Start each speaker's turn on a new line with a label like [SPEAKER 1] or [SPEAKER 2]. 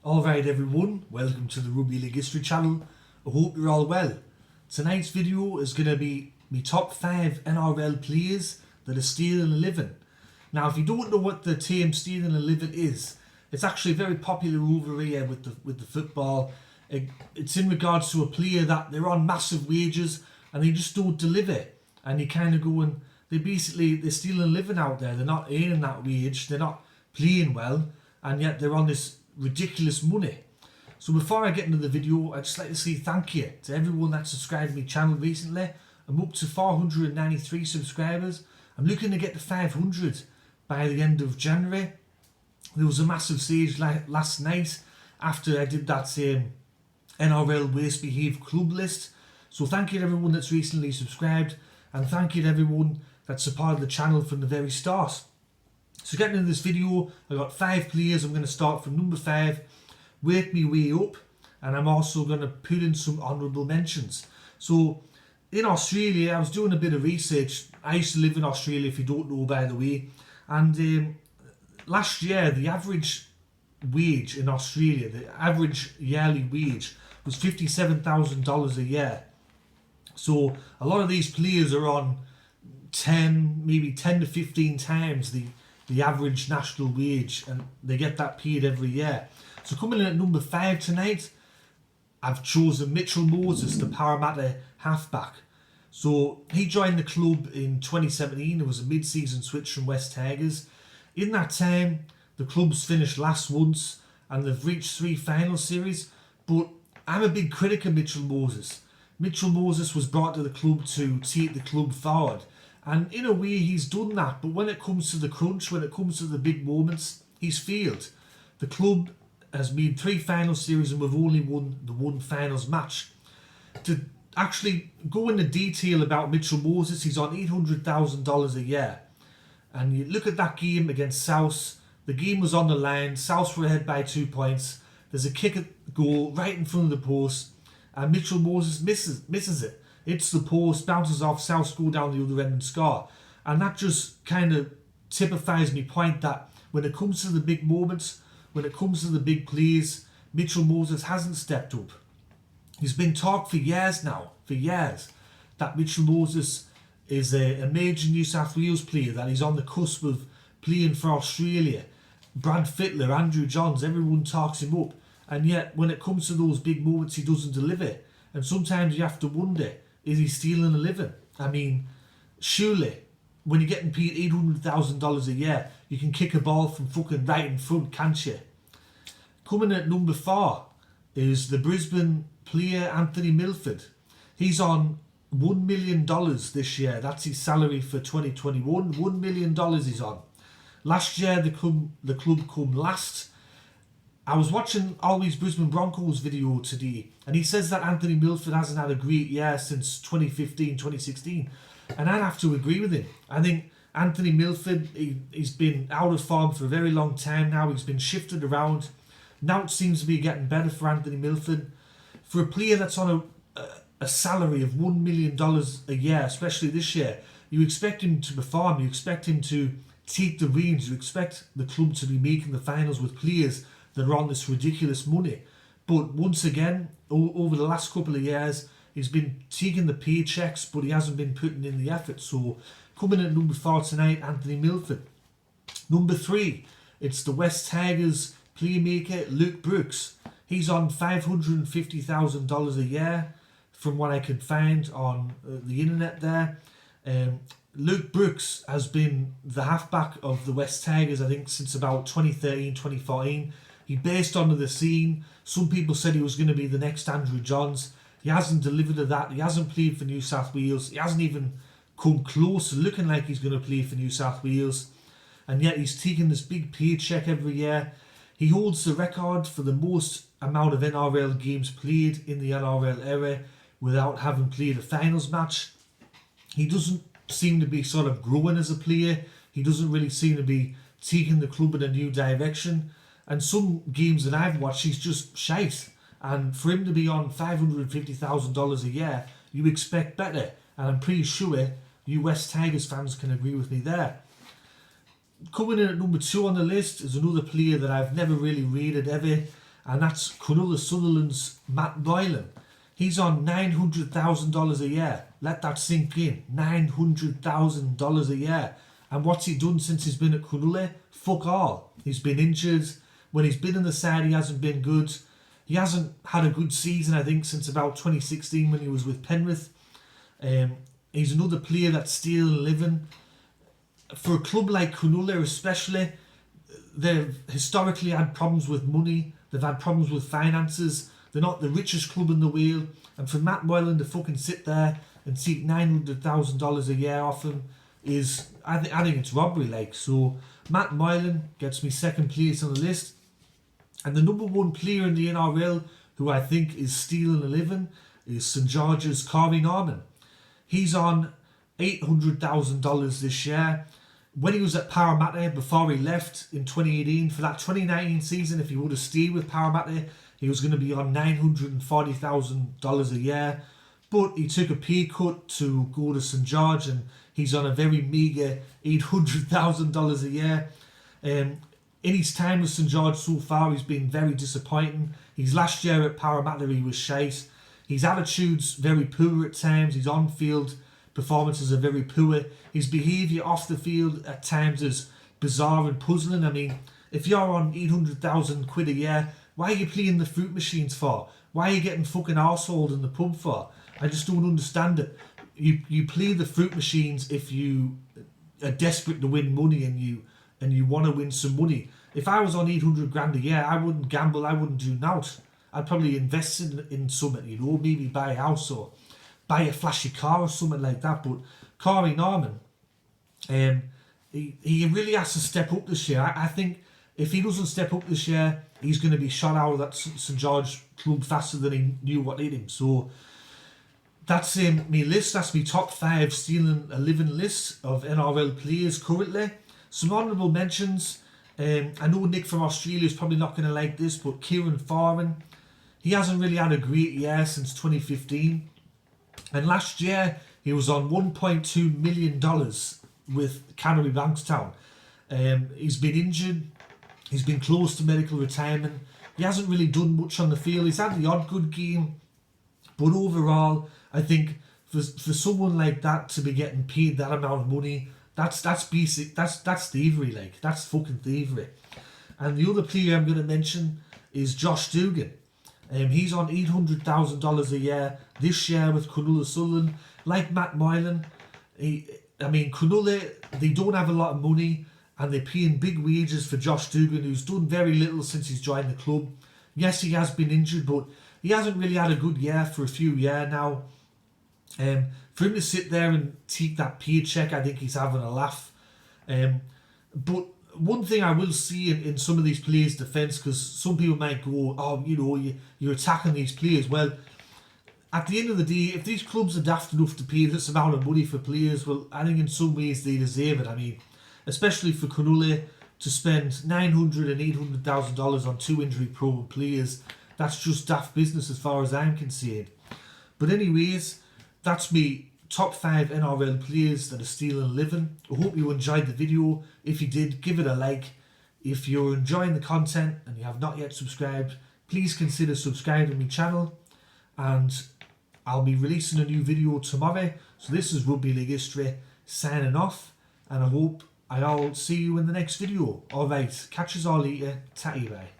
[SPEAKER 1] Alright everyone, welcome to the Rugby League History channel. I hope you're all well. Tonight's video is going to be my top 5 NRL players that are stealing a living. Now if you don't know what the term stealing a living is, it's actually very popular over here with the football. It's in regards to a player that they're on massive wages and they just don't deliver. And you kind of go and they're stealing a living out there. They're not earning that wage, they're not playing well, and yet they're on this ridiculous money. So before I get into the video, I'd just like to say thank you to everyone that subscribed to my channel recently. I'm up to 493 subscribers. I'm looking to get to 500 by the end of January. There was a massive stage last night after I did that NRL Worst Behaved Club list. So thank you to everyone that's recently subscribed, and thank you to everyone that supported the channel from the very start. So getting into this video, I got 5 players. I'm going to start from number 5, work my way up, and I'm also going to put in some honourable mentions. So in Australia, I was doing a bit of research. I used to live in Australia, if you don't know, by the way, and last year the average wage in Australia, the average yearly wage was $57,000 a year. So a lot of these players are on 10 to 15 times the average national wage, and they get that paid every year. So coming in at number 5 tonight, I've chosen Mitchell Moses, the Parramatta halfback. So he joined the club in 2017. It was a mid-season switch from West Tigers. In that time, the club's finished last once and they've reached 3 final series, but I'm a big critic of Mitchell Moses. Mitchell Moses was brought to the club to take the club forward, and in a way he's done that, but when it comes to the crunch, when it comes to the big moments, he's failed. The club has made 3 final series and we've only won the 1 finals match. To actually go into detail about Mitchell Moses, he's on $800,000 a year. And you look at that game against South, the game was on the line, South were ahead by 2 points, there's a kick at goal right in front of the post, and Mitchell Moses misses it. It's the post, bounces off, South go down the other end and score. And that just kind of typifies my point that when it comes to the big moments, when it comes to the big plays, Mitchell Moses hasn't stepped up. He's been talked for years now, that Mitchell Moses is a major New South Wales player, that he's on the cusp of playing for Australia. Brad Fittler, Andrew Johns, everyone talks him up. And yet when it comes to those big moments, he doesn't deliver. And sometimes you have to wonder, is he stealing a living? I mean, surely, when you're getting paid $800,000 a year, you can kick a ball from fucking right in front, can't you? Coming at number 4 is the Brisbane player Anthony Milford. He's on $1 million this year. That's his salary for 2021. $1 million he's on. Last year, the club come last. I was watching Always Brisbane Broncos video today, and he says that Anthony Milford hasn't had a great year since 2015, 2016. And I'd have to agree with him. I think Anthony Milford, he's been out of form for a very long time now. He's been shifted around. Now it seems to be getting better for Anthony Milford. For a player that's on a salary of $1 million a year, especially this year, you expect him to perform. You expect him to take the reins. You expect the club to be making the finals with players that are on this ridiculous money. But once again, over the last couple of years, he's been taking the paychecks, but he hasn't been putting in the effort. So coming in at number 4 tonight, Anthony Milford. Number 3, it's the West Tigers playmaker Luke Brooks. He's on $550,000 a year from what I could find on the internet there. Luke Brooks has been the halfback of the West Tigers, I think, since about 2013, 2014. He burst onto the scene. Some people said he was going to be the next Andrew Johns. He hasn't delivered to that. He hasn't played for New South Wales. He hasn't even come close to looking like he's going to play for New South Wales. And yet he's taking this big paycheck every year. He holds the record for the most amount of NRL games played in the NRL era without having played a finals match. He doesn't seem to be sort of growing as a player. He doesn't really seem to be taking the club in a new direction. And some games that I've watched, he's just shite. And for him to be on $550,000 a year, you expect better. And I'm pretty sure you West Tigers fans can agree with me there. Coming in at number 2 on the list is another player that I've never really rated ever, and that's Cronulla Sutherland's Matt Moylan. He's on $900,000 a year. Let that sink in. $900,000 a year. And what's he done since he's been at Cronulla? Fuck all. He's been injured. When he's been in the side, he hasn't been good. He hasn't had a good season, I think, since about 2016 when he was with Penrith. He's another player that's still living. For a club like Cronulla especially, they've historically had problems with money. They've had problems with finances. They're not the richest club in the world. And for Matt Moylan to fucking sit there and seek $900,000 a year off him is, I think it's robbery, like. So Matt Moylan gets me second place on the list. And the number one player in the NRL who I think is stealing a living is St George's Corey Norman. He's on $800,000 this year. When he was at Parramatta before he left in 2018, for that 2019 season, if he would have stayed with Parramatta, he was going to be on $940,000 a year. But he took a pay cut to go to St George, and he's on a very meagre $800,000 a year. In his time with St George so far, he's been very disappointing. His last year at Parramatta, he was shite. His attitude's very poor at times. His on-field performances are very poor. His behaviour off the field at times is bizarre and puzzling. I mean, if you're on 800,000 quid a year, why are you playing the fruit machines for? Why are you getting fucking arseholed in the pub for? I just don't understand it. You play the fruit machines if you are desperate to win money and you want to win some money. If I was on 800 grand a year, I wouldn't gamble, I wouldn't do naught. I'd probably invest in something, you know, maybe buy a house or buy a flashy car or something like that. But Corey Norman, he really has to step up this year. I think if he doesn't step up this year, he's going to be shot out of that St George club faster than he knew what hit him. So that's me list. That's me top 5 stealing a living list of NRL players currently. Some honourable mentions. I know Nick from Australia is probably not going to like this, but Kieran Foran, he hasn't really had a great year since 2015. And last year, he was on $1.2 million with Canterbury Bankstown. He's been injured. He's been close to medical retirement. He hasn't really done much on the field. He's had the odd good game. But overall, I think for someone like that to be getting paid that amount of money, that's basic. That's thievery, like. That's fucking thievery. And the other player I'm going to mention is Josh Duggan. He's on $800,000 a year this year with Cronulla Sutherland. Like Matt Moylan, Cronulla, they don't have a lot of money and they're paying big wages for Josh Duggan, who's done very little since he's joined the club. Yes, he has been injured, but he hasn't really had a good year for a few years now. For him to sit there and take that paycheck, I think he's having a laugh. But one thing I will see in some of these players' defence, because some people might go, oh, you know, you're attacking these players. Well, at the end of the day, if these clubs are daft enough to pay this amount of money for players, well, I think in some ways they deserve it. I mean, especially for Cronulla to spend $900,000 and $800,000 on 2 injury-prone players, that's just daft business as far as I'm concerned. But anyways, that's me top 5 NRL players that are stealing a living. I hope you enjoyed the video. If you did, give it a like. If you're enjoying the content and you have not yet subscribed, please consider subscribing to my channel. And I'll be releasing a new video tomorrow. So this is Rugby League History signing off. And I hope I'll see you in the next video. Alright, catch us all later. Tatty bye.